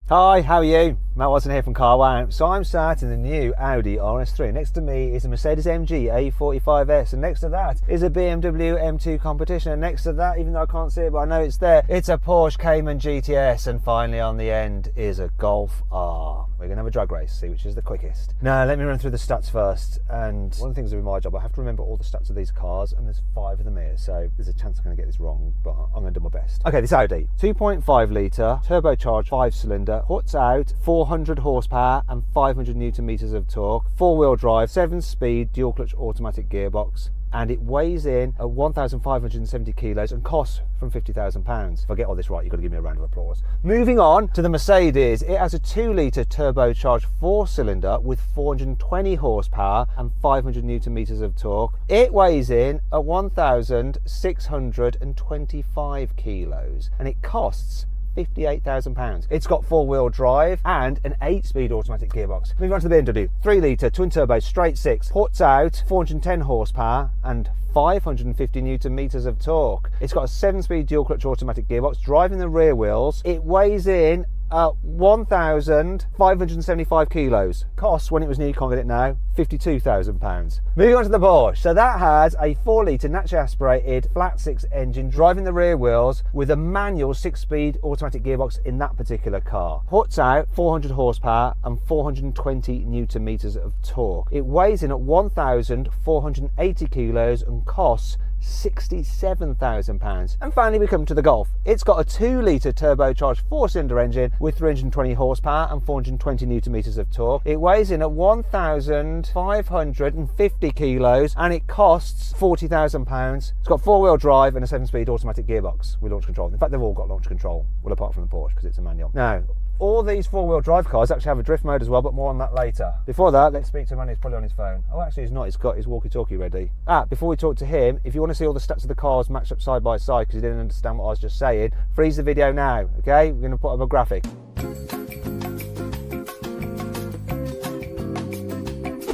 Hi, how are you? Matt Watson here from Carwow. So I'm sat in the new Audi RS3. Next to me is a Mercedes AMG A45s, and next to that is a BMW M2 competition, and next to that, even though I can't see it but I know it's there, it's a Porsche Cayman GTS, and finally on the end is a GolfR. We're going to have a drag race, see which is the quickest. Now let me run through the stats first, and one of the things with my job, I have to remember all the stats of these cars, and there's 5 of them here, so there's a chance I'm going to get this wrong, but I'm going to do my best. Okay, this Audi, 2.5 litre, turbocharged 5-cylinder, puts out 400 horsepower and 500 newton meters of torque, 4-wheel drive, 7-speed dual clutch automatic gearbox, and it weighs in at 1,570 kilos and costs from £50,000. If I get all this right, you've got to give me a round of applause. Moving on to the Mercedes, it has a 2-litre turbocharged 4-cylinder with 420 horsepower and 500 newton meters of torque. It weighs in at 1,625 kilos and it costs £58,000. It's got 4-wheel drive and an 8-speed automatic gearbox. Moving on to the BMW, 3-litre twin turbo straight 6, puts out 410 horsepower and 550 newton meters of torque. It's got a 7-speed dual clutch automatic gearbox, driving the rear wheels. It weighs in at 1,575 kilos. Costs, when it was new, you can't get it now, £52,000. Moving on to the Porsche. So that has a 4-litre naturally aspirated flat 6 engine, driving the rear wheels with a manual 6-speed automatic gearbox in that particular car. Puts out 400 horsepower and 420 newton meters of torque. It weighs in at 1,480 kilos and costs £67,000. And finally we come to the Golf. It's got a 2-litre turbocharged 4-cylinder engine with 320 horsepower and 420 newton meters of torque. It weighs in at 1,550 kilos and it costs £40,000. It's got 4-wheel drive and a 7-speed automatic gearbox with launch control. In fact, they've all got launch control, well apart from the Porsche because it's a manual. Now, all these 4-wheel drive cars actually have a drift mode as well, but more on that later. Before that, let's speak to a man who's probably on his phone. Oh, actually he's not, he's got his walkie-talkie ready. Before we talk to him, if you want to see all the stats of the cars matched up side by side because you didn't understand what I was just saying, freeze the video now, okay? We're going to put up a graphic.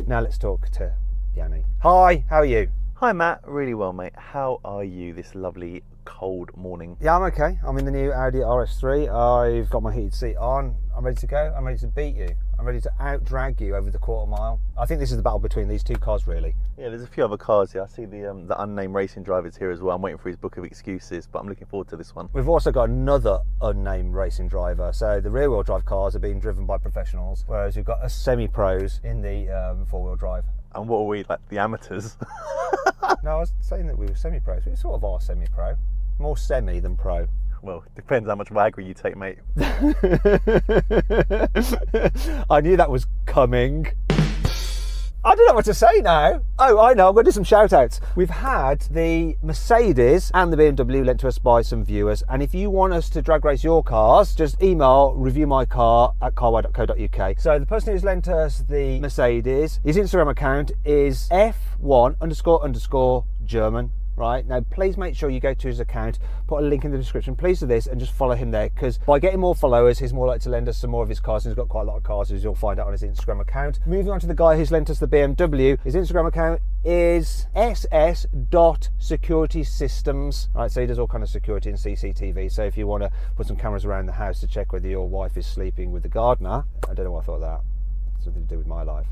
Now let's talk to Yanni. Hi, how are you? Hi Matt, really well mate. How are you this lovely cold morning? Yeah, I'm okay. I'm in the new Audi RS3. I've got my heated seat on. I'm ready to go. I'm ready to beat you. I'm ready to out-drag you over the quarter mile. I think this is the battle between these two cars, really. Yeah, there's a few other cars here. I see the unnamed racing driver's here as well. I'm waiting for his book of excuses, but I'm looking forward to this one. We've also got another unnamed racing driver. So the rear-wheel drive cars are being driven by professionals, whereas we've got a semi-pros in the 4-wheel drive. And what are we, like the amateurs? No, I was saying that we were semi-pros. We sort of are semi-pro. More semi than pro. Well, depends how much Viagra you take, mate. I knew that was coming. I don't know what to say now. Oh, I know, I'm going to do some shout outs. We've had the Mercedes and the BMW lent to us by some viewers, and if you want us to drag race your cars, just email reviewmycar@carwow.co.uk. So the person who's lent us the Mercedes, his Instagram account is F1__German. Right, now please make sure you go to his account, put a link in the description, please do this and just follow him there, because by getting more followers he's more likely to lend us some more of his cars, and he's got quite a lot of cars, as you'll find out on his Instagram account. Moving on to the guy who's lent us the BMW, his Instagram account is ss.securitysystems. Right, so he does all kind of security and CCTV, so if you want to put some cameras around the house to check whether your wife is sleeping with the gardener, I don't know why I thought that, it's something to do with my life.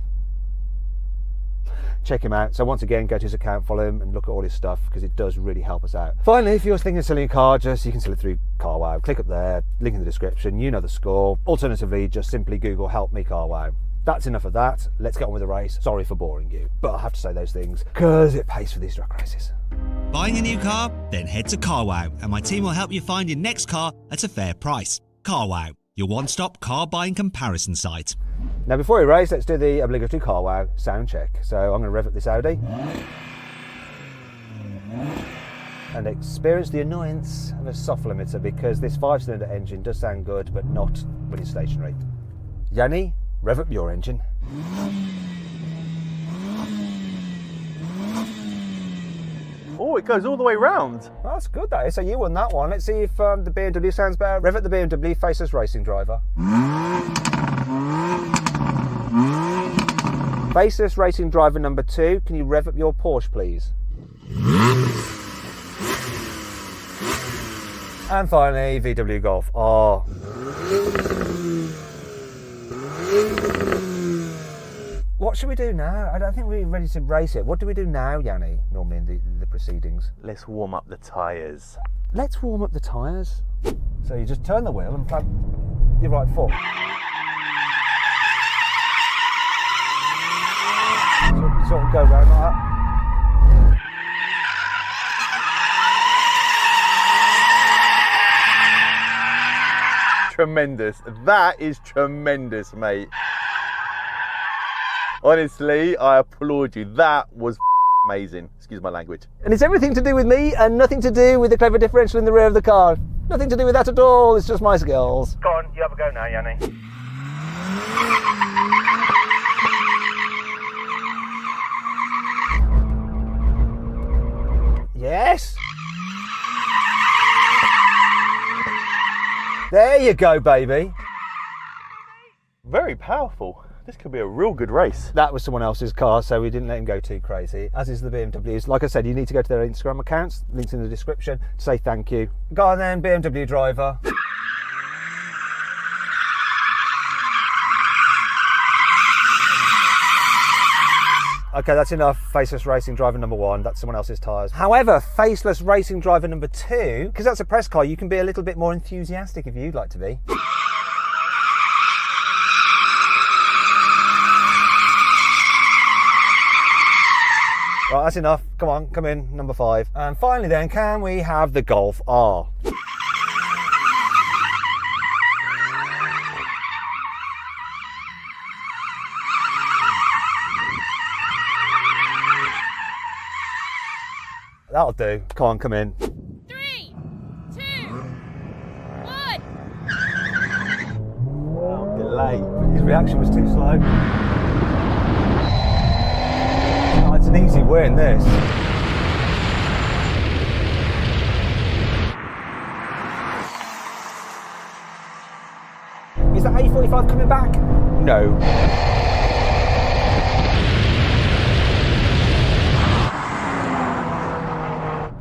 Check him out. So once again, go to his account, follow him and look at all his stuff, because it does really help us out. Finally, if you're thinking of selling a car, just you can sell it through CARWOW. Click up there, link in the description, you know the score. Alternatively, just simply Google help me CARWOW. That's enough of that. Let's get on with the race. Sorry for boring you, but I have to say those things because it pays for these drag races. Buying a new car? Then head to CARWOW and my team will help you find your next car at a fair price. CARWOW, your one-stop car buying comparison site. Now before we race, let's do the obligatory CARWOW sound check. So I'm going to rev up this Audi and experience the annoyance of a soft limiter, because this 5-cylinder engine does sound good, but not when it's stationary. Yanni, rev up your engine. Oh, it goes all the way round. Well, that's good, that is. So you won that one. Let's see if the BMW sounds better. Rev up the BMW, Faceless Racing Driver. Faceless Racing Driver number 2, can you rev up your Porsche, please? And finally, VW Golf R. What should we do now? I don't think we're ready to race it. What do we do now, Yanni, normally in the proceedings? Let's warm up the tyres. Let's warm up the tyres. So you just turn the wheel and plant your right foot. Sort of go round like that. Tremendous. That is tremendous, mate. Honestly, I applaud you. That was amazing. Excuse my language. And it's everything to do with me and nothing to do with the clever differential in the rear of the car. Nothing to do with that at all. It's just my skills. Go on, you have a go now, Yanni. Yes. There you go, baby. Very powerful. This could be a real good race. That was someone else's car, so we didn't let him go too crazy, as is the BMWs. Like I said, you need to go to their Instagram accounts, links in the description, to say thank you. Go on then, BMW driver. Okay, that's enough. Faceless racing driver number 1. That's someone else's tyres. However, faceless racing driver number 2, because that's a press car, you can be a little bit more enthusiastic if you'd like to be. Right, that's enough. Come on, come in, number 5. And finally then, can we have the GolfR? That'll do. Come on, come in. 3, 2, 1. Oh, delay. His reaction was too slow. Oh, it's an easy win, this. Is that A45 coming back? No.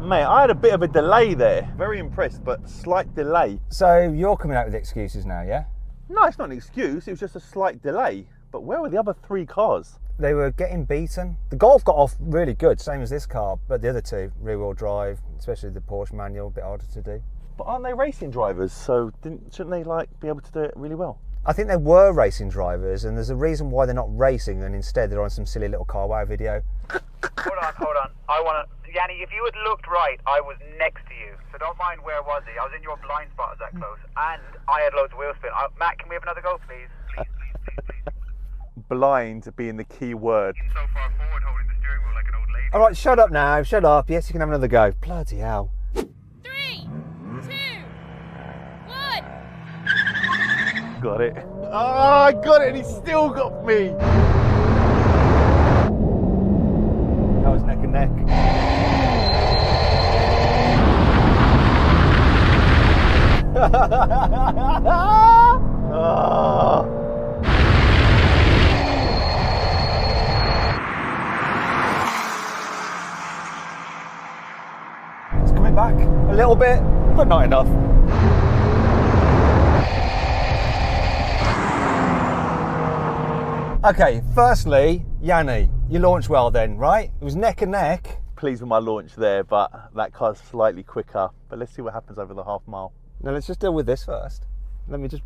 Mate, I had a bit of a delay there. Very impressed, but slight delay. So you're coming out with excuses now, yeah? No, it's not an excuse. It was just a slight delay. But where were the other 3 cars? They were getting beaten. The Golf got off really good, same as this car, but the other 2, rear-wheel drive, especially the Porsche manual, a bit harder to do. But aren't they racing drivers? So shouldn't they be able to do it really well? I think they were racing drivers, and there's a reason why they're not racing, and instead they're on some silly little CARWOW video. Hold on. I want to... Yanni, if you had looked right, I was next to you. So don't mind where was he. I was in your blind spot, I was that close. And I had loads of wheel spin. Matt, can we have another go, please? Please. Blind being the key word. So far forward, holding the steering wheel like an old lady. All right, shut up now, shut up. Yes, you can have another go. Bloody hell. 3, 2, 1. Got it. Oh, I got it, and he still got me. That was neck and neck. Oh. It's coming back a little bit, but not enough. Okay, firstly, Yanni, you launched well then, right? It was neck and neck. Pleased with my launch there, but that car's slightly quicker. But let's see what happens over the half mile. Now let's just deal with this first. Let me just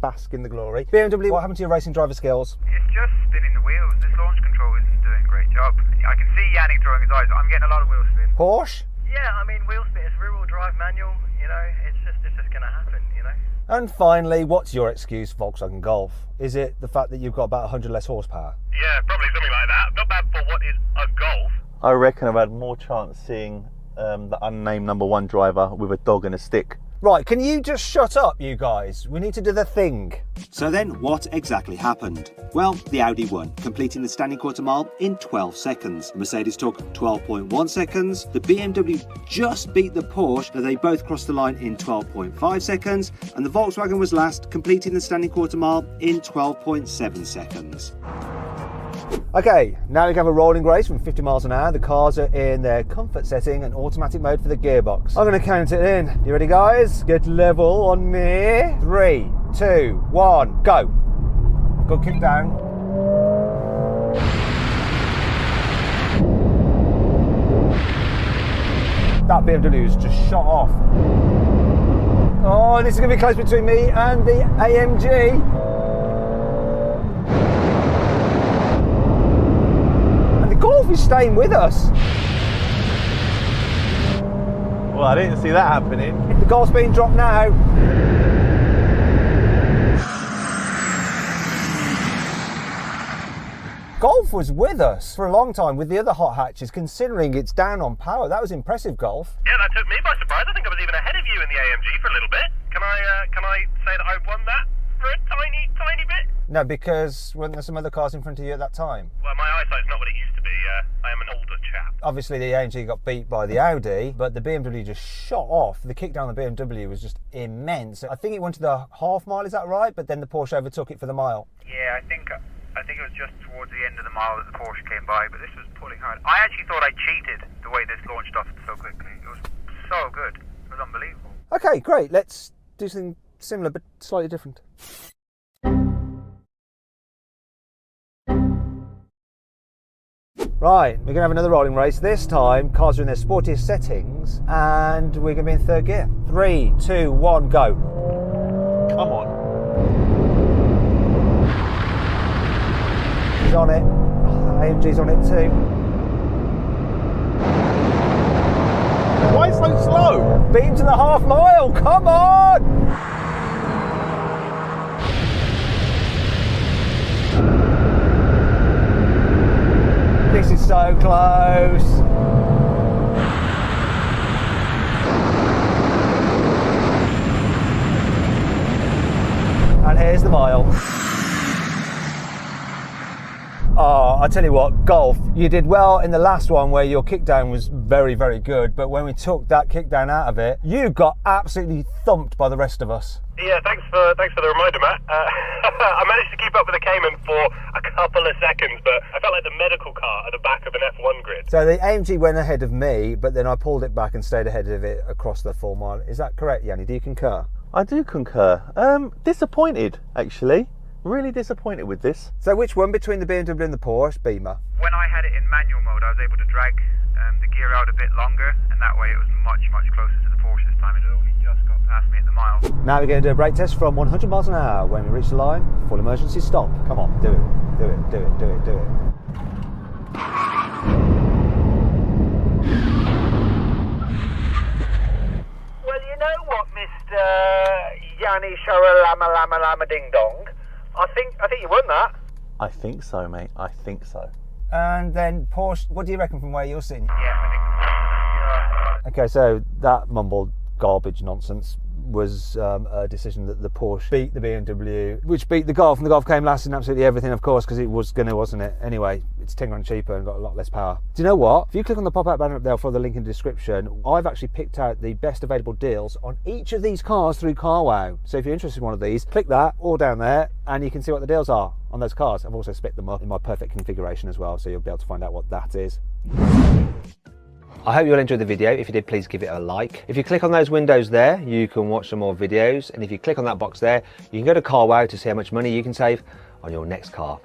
bask in the glory. BMW, what happened to your racing driver skills? It's just spinning the wheels. This launch control isn't doing a great job. I can see Yanni throwing his eyes. I'm getting a lot of wheel spin. Porsche? Yeah, I mean, wheel spin, it's rear-wheel drive manual, you know, it's just going to happen, you know. And finally, what's your excuse, Volkswagen Golf? Is it the fact that you've got about 100 less horsepower? Yeah, probably something like that. Not bad for what is a Golf. I reckon I've had more chance seeing the unnamed number 1 driver with a dog and a stick. Right, can you just shut up, you guys? We need to do the thing. So then, what exactly happened? Well, the Audi won, completing the standing quarter mile in 12 seconds. The Mercedes took 12.1 seconds. The BMW just beat the Porsche, as they both crossed the line in 12.5 seconds. And the Volkswagen was last, completing the standing quarter mile in 12.7 seconds. Okay, now we can have a rolling race from 50 miles an hour. The cars are in their comfort setting and automatic mode for the gearbox. I'm going to count it in. You ready, guys? Get level on me. 3, 2, 1, go. Good kick down. That BMW's just shot off. Oh, this is going to be close between me and the AMG. And the Golf is staying with us. Well, I didn't see that happening. The Golf's being dropped now. Golf was with us for a long time with the other hot hatches, considering it's down on power. That was impressive, Golf. Yeah, that took me by surprise. I think I was even ahead of you in the AMG for a little bit. Can I say that I won that for a tiny bit? No, because weren't there some other cars in front of you at that time? Well, my eyesight's not what it used to be. I am an older chap. Obviously, the AMG got beat by the Audi, but the BMW just shot off. The kick down the BMW was just immense. I think it went to the half mile, is that right? But then the Porsche overtook it for the mile. Yeah, I think it was just towards the end of the mile that the Porsche came by, but this was pulling hard. I actually thought I cheated the way this launched off so quickly. It was so good. It was unbelievable. Okay, great. Let's do something similar but slightly different. Right, we're going to have another rolling race. This time, cars are in their sportiest settings, and we're going to be in third gear. 3, 2, 1, go. Come on. He's on it. AMG's on it too. Why so slow? Beat him to the half mile. Come on! This is so close. And here's the mile. Oh, I tell you what, Golf, you did well in the last one where your kickdown was very, very good, but when we took that kickdown out of it, you got absolutely thumped by the rest of us. Yeah, thanks for the reminder, Matt. I managed to keep up with the Cayman for a couple of seconds, but I felt like the medical car at the back of an F1 grid. So the AMG went ahead of me, but then I pulled it back and stayed ahead of it across the full mile. Is that correct, Yanni? Do you concur? I do concur. Disappointed, actually. Really disappointed with this. So which one between the BMW and the Porsche? Beamer. When I had it in manual mode, I was able to drag the gear out a bit longer, and that way it was much closer to the Porsche this time. It had only just got past me at the mile. Now we're going to do a brake test from 100 miles an hour. When we reach the line, full emergency stop. Come on, do it, do it, do it, do it, do it. Well, you know what, Mr. Yanni Sharalama Lama Lama Ding Dong? I think you won that. I think so, mate. I think so. And then Porsche, what do you reckon from where you're sitting? Yeah, I think. Okay, so that mumbled garbage nonsense was a decision that the Porsche beat the BMW, which beat the Golf, and the Golf came last in absolutely everything, of course, because it was gonna, wasn't it? Anyway, it's 10 grand cheaper and got a lot less power. Do you know what? If you click on the pop-out banner up there for the link in the description, I've actually picked out the best available deals on each of these cars through CARWOW. So if you're interested in one of these, click that or down there and you can see what the deals are on those cars. I've also split them up in my perfect configuration as well, so you'll be able to find out what that is. I hope you'll enjoy the video. If you did, please give it a like. If you click on those windows there, you can watch some more videos. And if you click on that box there, you can go to CARWOW to see how much money you can save on your next car.